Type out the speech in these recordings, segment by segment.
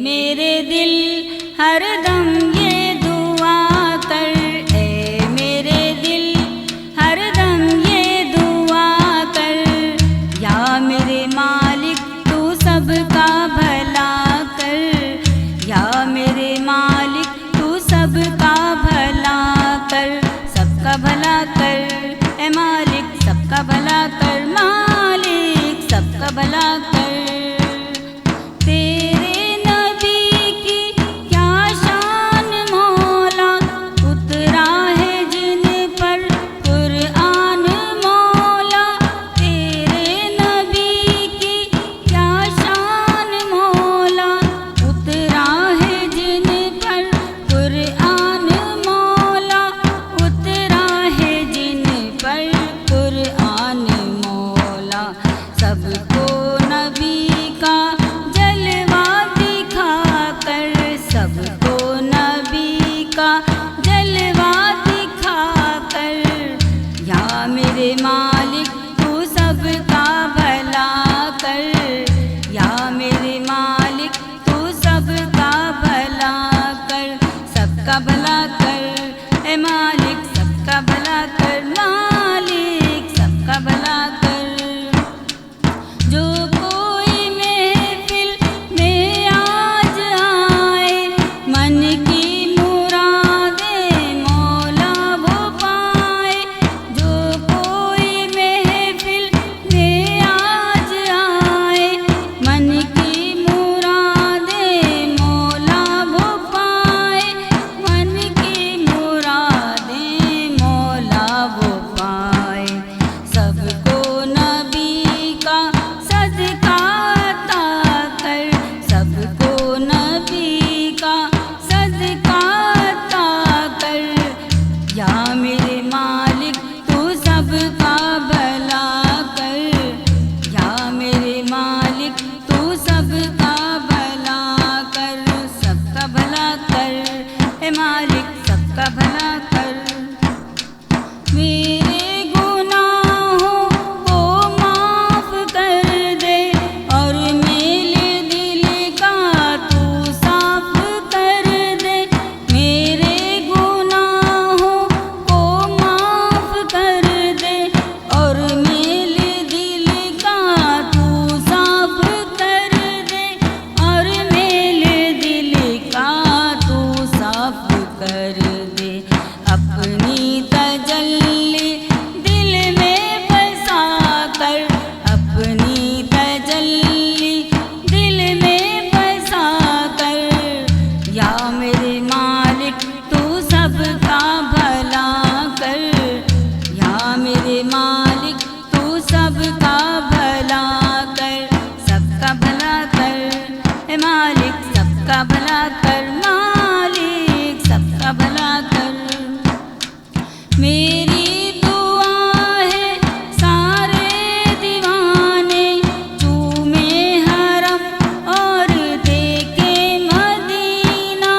میرے دل ہر دم یہ دعا کر، اے میرے دل ہر دم یہ دعا کر، یا میرے مالک تو سب کا بھلا کر، یا میرے مالک تو سب کا بھلا کر، سب کا بھلا کر، اے مالک سب کا بھلا کر، مالک سب کا بھلا کر۔ تیرے نبی کی کیا شان مولا، اترا ہے جن پر قرآن مولا، تیرے نبی کی کیا شان مولا، اترا ہے جن پر قرآن مولا، اترا ہے جن پر قرآن مولا، سب کو نبی کا جلوہ دکھا کر، سب کو نبی کا جلوہ دکھا کر، یا میرے مالک تو سب کا بھلا کر، یا میرے مالک تو سب کا بھلا کر، سب کا بھلا کر، اے مالک سب کا بھلا کر، مالک سب کا بھلا کر۔ جو کوئی محفل میں آج آئے، من کی مرادیں مولا وہ پائے، جو کوئی محفل میں آج آئے، من کی مرادیں مولا وہ پائے، من کی مرادیں مولا وہ پائے، سب کو نبی کا صدقہ عطا کر، سب کو نبی کا صدقہ عطا کر، یا میرے مالک تو سب کا بھلا کر، یا میرے مالک تو سب کا بھلا کر، سب کا بھلا کر، اے مالک سب کا بھلا کر۔ میرے گناہوں کو معاف کر دے، اور میرے دل کا تو صاف کر دے، میرے گناہوں کو معاف کر دے، اور میرے دل کا تو صاف کر دے، اور میرے دل کا تو صاف کر دے، اپنی تجلی دل میں بسا کر، اپنی تجلی دل میں بسا کر، یا میرے مالک تو سب کا بھلا کر، یا میرے مالک تو سب کا بھلا کر، سب کا بھلا کر، اے مالک سب کا بھلا کر، مالک سب کا بھلا کر۔ میری دعا ہے سارے دیوانے چومے حرم اور دیکھے مدینہ،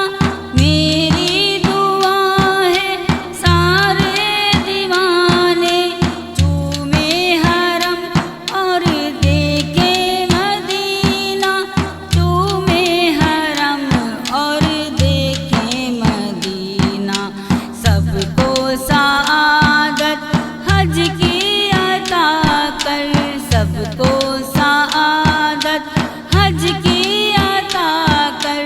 میری دعا ہے سارے دیوانے چومے حرم اور دیکھے مدینہ، چومے حرم اور دیکھے مدینہ، سب کو سعادت حج کی عطا کر، سب کو سعادت حج کی عطا کر،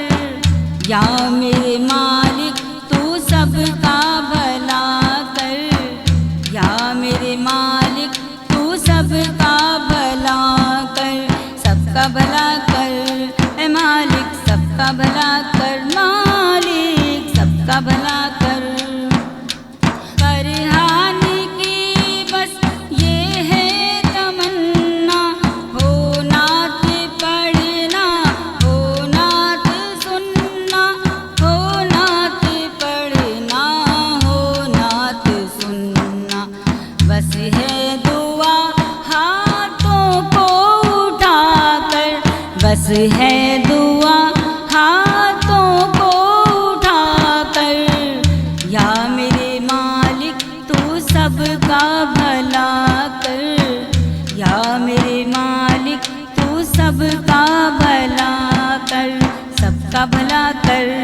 یا میرے مالک تو سب کا بھلا کر، یا میرے مالک تو سب کا بھلا کر، سب کا بھلا کر، اے مالک سب کا بھلا کر، مالک سب کا بھلا کر۔ فرحان کی بس یہ ہے تمنا، ہو نعت پڑھنا، ہو نعت سننا، ہو نعت پڑھنا، ہو نعت سننا، بس ہے دعا ہاتھوں کو اٹھا کر، بس ہے دعا ہاتھوں کو اٹھا کر، کا بھلا کر